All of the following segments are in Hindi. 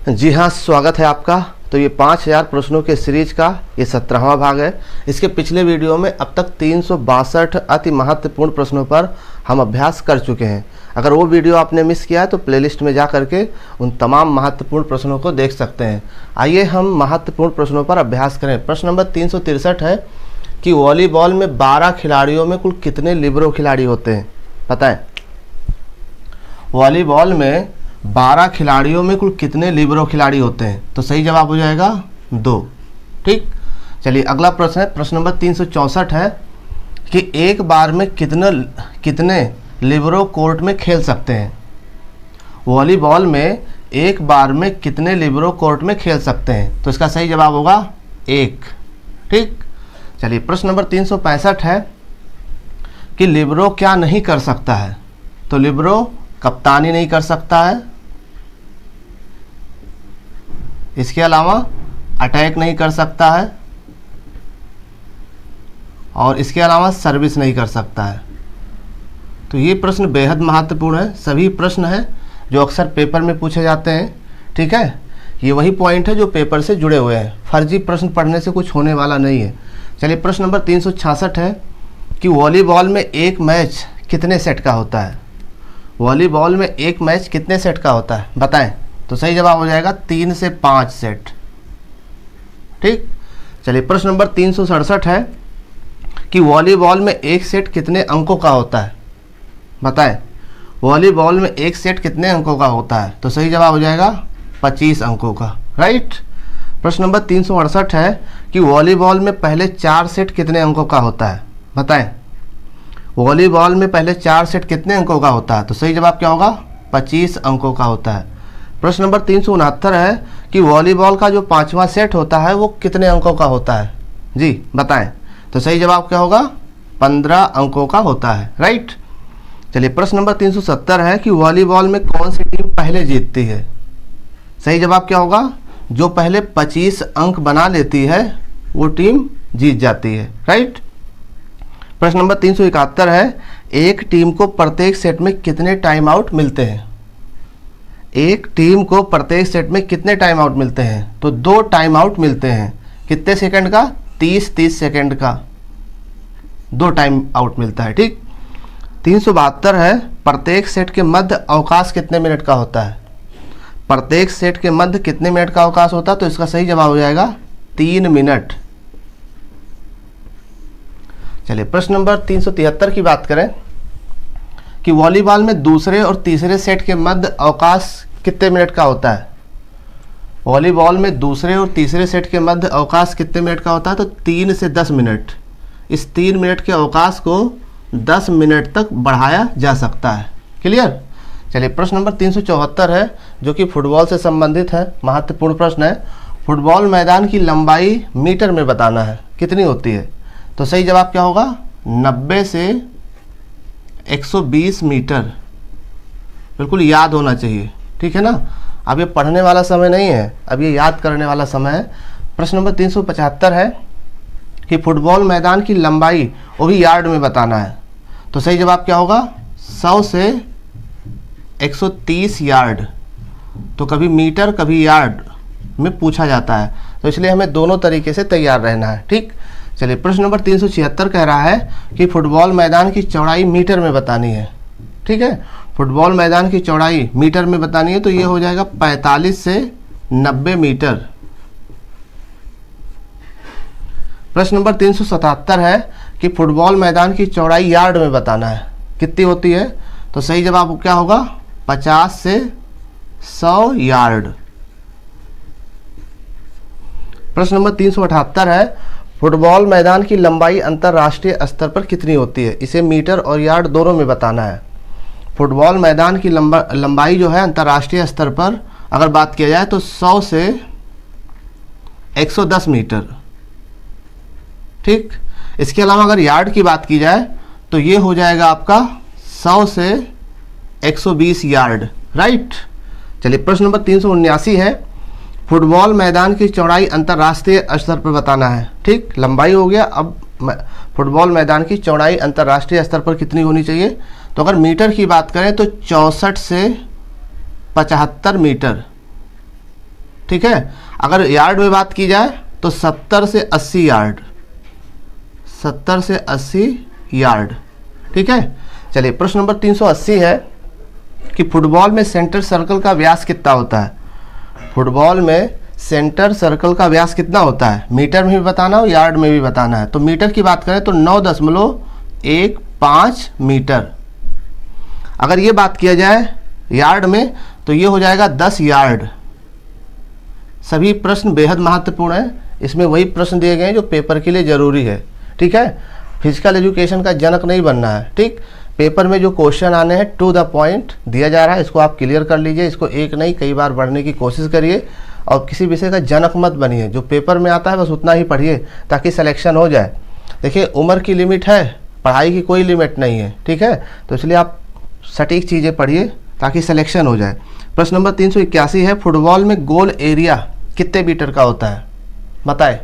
जी हाँ, स्वागत है आपका। तो ये 5000 प्रश्नों के सीरीज का ये 17वां भाग है। इसके पिछले वीडियो में अब तक 362 अति महत्वपूर्ण प्रश्नों पर हम अभ्यास कर चुके हैं। अगर वो वीडियो आपने मिस किया है तो प्लेलिस्ट में जा करके उन तमाम महत्वपूर्ण प्रश्नों को देख सकते हैं। आइए हम महत्वपूर्ण प्रश्नों पर अभ्यास करें। प्रश्न नंबर 363 है कि वॉलीबॉल में 12 खिलाड़ियों में कुल कितने लिबरो खिलाड़ी होते हैं, बताएं। वॉलीबॉल में 12 खिलाड़ियों में कुल कितने लिबरो खिलाड़ी होते हैं? तो सही जवाब हो जाएगा 2। ठीक, चलिए अगला प्रश्न है। प्रश्न नंबर 364 है कि एक बार में कितने लिबरो कोर्ट में खेल सकते हैं? वॉलीबॉल में एक बार में कितने लिबरो कोर्ट में खेल सकते हैं? तो इसका सही जवाब होगा 1। ठीक, चलिए प्रश्न नंबर 365 है कि लिबरो क्या नहीं कर सकता है? तो लिबरो कप्तानी नहीं कर सकता है, इसके अलावा अटैक नहीं कर सकता है, और इसके अलावा सर्विस नहीं कर सकता है। तो ये प्रश्न बेहद महत्वपूर्ण है। सभी प्रश्न हैं जो अक्सर पेपर में पूछे जाते हैं। ठीक है, ये वही पॉइंट है जो पेपर से जुड़े हुए हैं। फर्जी प्रश्न पढ़ने से कुछ होने वाला नहीं है। चलिए प्रश्न नंबर 366 है कि वॉलीबॉल में एक मैच कितने सेट का होता है? वॉलीबॉल में एक मैच कितने सेट का होता है, बताएं। तो सही जवाब हो जाएगा 3 से 5 सेट। ठीक, चलिए प्रश्न नंबर 367 है कि वॉलीबॉल में एक सेट कितने अंकों का होता है, बताएं। वॉलीबॉल में एक सेट कितने अंकों का होता है? तो सही जवाब हो जाएगा 25 अंकों का। राइट। प्रश्न नंबर 368 है कि वॉलीबॉल में पहले 4 सेट कितने अंकों का होता है, बताएं। वॉलीबॉल में पहले 4 सेट कितने अंकों का होता है? तो सही जवाब क्या होगा? 25 अंकों का होता है। प्रश्न नंबर 369 है कि वॉलीबॉल का जो 5वां सेट होता है वो कितने अंकों का होता है? जी बताएं। तो सही जवाब क्या होगा? 15 अंकों का होता है। राइट। चलिए प्रश्न नंबर 370 है कि वॉलीबॉल में कौन सी टीम पहले जीतती है? सही जवाब क्या होगा? जो पहले 25 अंक बना लेती है वो टीम जीत जाती है। राइट। प्रश्न नंबर 371 है एक टीम को प्रत्येक सेट में कितने टाइम आउट मिलते हैं? एक टीम को प्रत्येक सेट में कितने टाइम आउट मिलते हैं? तो 2 टाइम आउट मिलते हैं। कितने सेकंड का? 30 सेकंड का 2 टाइम आउट मिलता है। ठीक। 372 है प्रत्येक सेट के मध्य अवकाश कितने मिनट का होता है? प्रत्येक सेट के मध्य कितने मिनट का अवकाश होता है? तो इसका सही जवाब हो जाएगा 3 मिनट। चलिए प्रश्न नंबर 373 की बात करें कि वॉलीबॉल में दूसरे और तीसरे सेट के मध्य अवकाश कितने मिनट का होता है? वॉलीबॉल में दूसरे और तीसरे सेट के मध्य अवकाश कितने मिनट का होता है? तो 3 से 10 मिनट। इस 3 मिनट के अवकाश को 10 मिनट तक बढ़ाया जा सकता है। क्लियर। चलिए प्रश्न नंबर 374 है जो कि फुटबॉल से संबंधित है। महत्वपूर्ण प्रश्न है। फुटबॉल मैदान की लंबाई मीटर में बताना है, कितनी होती है? तो सही जवाब क्या होगा? 90 से 120 मीटर। बिल्कुल याद होना चाहिए। ठीक है ना। अब ये पढ़ने वाला समय नहीं है, अब ये याद करने वाला समय है। प्रश्न नंबर 375 है कि फुटबॉल मैदान की लंबाई वो भी यार्ड में बताना है। तो सही जवाब क्या होगा? 100 से 130 यार्ड। तो कभी मीटर कभी यार्ड में पूछा जाता है, तो इसलिए हमें दोनों तरीके से तैयार रहना है। ठीक। चलिए प्रश्न नंबर 376 कह रहा है कि फुटबॉल मैदान की चौड़ाई मीटर में बतानी है। ठीक है, फुटबॉल मैदान की चौड़ाई मीटर में बतानी है। तो ये हो जाएगा 45 से 90 मीटर। प्रश्न नंबर 377 है कि फुटबॉल मैदान की चौड़ाई यार्ड में बताना है, कितनी होती है? तो सही जवाब क्या होगा? 50 से 100 यार्ड। प्रश्न नंबर 378 है फुटबॉल मैदान की लंबाई अंतर्राष्ट्रीय स्तर पर कितनी होती है? इसे मीटर और यार्ड दोनों में बताना है। फुटबॉल मैदान की लंबाई जो है अंतर्राष्ट्रीय स्तर पर अगर बात किया जाए तो 100 से 110 मीटर। ठीक। इसके अलावा अगर यार्ड की बात की जाए तो ये हो जाएगा आपका 100 से 120 यार्ड। राइट। चलिए प्रश्न नंबर 379 है फुटबॉल मैदान की चौड़ाई अंतर्राष्ट्रीय स्तर पर बताना है। ठीक, लंबाई हो गया। अब फुटबॉल मैदान की चौड़ाई अंतर्राष्ट्रीय स्तर पर कितनी होनी चाहिए? तो अगर मीटर की बात करें तो 64 से 75 मीटर। ठीक है। अगर यार्ड में बात की जाए तो 70 से 80 यार्ड, 70 से 80 यार्ड, ठीक है। चलिए प्रश्न नंबर 380 है कि फुटबॉल में सेंटर सर्कल का व्यास कितना होता है। फुटबॉल में सेंटर सर्कल का व्यास कितना होता है, मीटर में भी बताना हो यार्ड में भी बताना है। तो मीटर की बात करें तो 9.15 मीटर। अगर ये बात किया जाए यार्ड में तो ये हो जाएगा 10 यार्ड। सभी प्रश्न बेहद महत्वपूर्ण है, इसमें वही प्रश्न दिए गए हैं जो पेपर के लिए ज़रूरी है, ठीक है। फिजिकल एजुकेशन का जनक नहीं बनना है, ठीक। पेपर में जो क्वेश्चन आने हैं टू द पॉइंट दिया जा रहा है, इसको आप क्लियर कर लीजिए। इसको एक नहीं कई बार पढ़ने की कोशिश करिए और किसी विषय का जनक मत बनिए। जो पेपर में आता है बस उतना ही पढ़िए ताकि सिलेक्शन हो जाए। देखिए उम्र की लिमिट है, पढ़ाई की कोई लिमिट नहीं है, ठीक है। तो इसलिए आप सटीक चीज़ें पढ़िए ताकि सिलेक्शन हो जाए। प्रश्न नंबर 381 है, फुटबॉल में गोल एरिया कितने मीटर का होता है, बताए।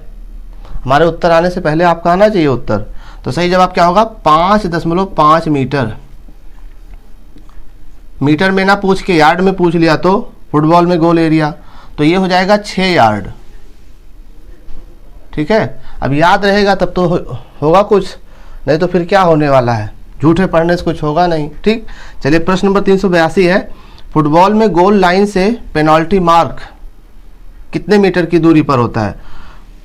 हमारे उत्तर आने से पहले आपका आना चाहिए उत्तर। तो सही जवाब क्या होगा, 5.5 मीटर। मीटर में ना पूछ के यार्ड में पूछ लिया तो फुटबॉल में गोल एरिया, तो ये हो जाएगा 6 यार्ड, ठीक है। अब याद रहेगा तब तो होगा कुछ, नहीं तो फिर क्या होने वाला है, झूठे पढ़ने से कुछ होगा नहीं, ठीक। चलिए प्रश्न नंबर 382 है, फुटबॉल में गोल लाइन से पेनल्टी मार्क कितने मीटर की दूरी पर होता है।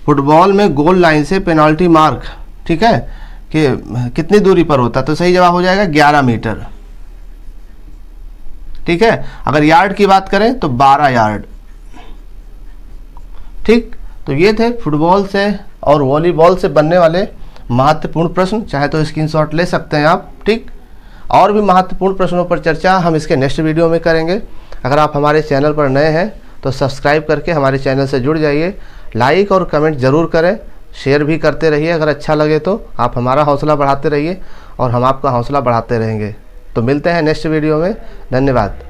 फुटबॉल में गोल लाइन से पेनल्टी मार्क, ठीक है, कि कितनी दूरी पर होता है। तो सही जवाब हो जाएगा 11 मीटर, ठीक है। अगर यार्ड की बात करें तो 12 यार्ड, ठीक। तो ये थे फुटबॉल से और वॉलीबॉल से बनने वाले महत्वपूर्ण प्रश्न, चाहे तो स्क्रीनशॉट ले सकते हैं आप, ठीक। और भी महत्वपूर्ण प्रश्नों पर चर्चा हम इसके नेक्स्ट वीडियो में करेंगे। अगर आप हमारे चैनल पर नए हैं तो सब्सक्राइब करके हमारे चैनल से जुड़ जाइए, लाइक और कमेंट ज़रूर करें, शेयर भी करते रहिए। अगर अच्छा लगे तो आप हमारा हौसला बढ़ाते रहिए और हम आपका हौसला बढ़ाते रहेंगे। तो मिलते हैं नेक्स्ट वीडियो में, धन्यवाद।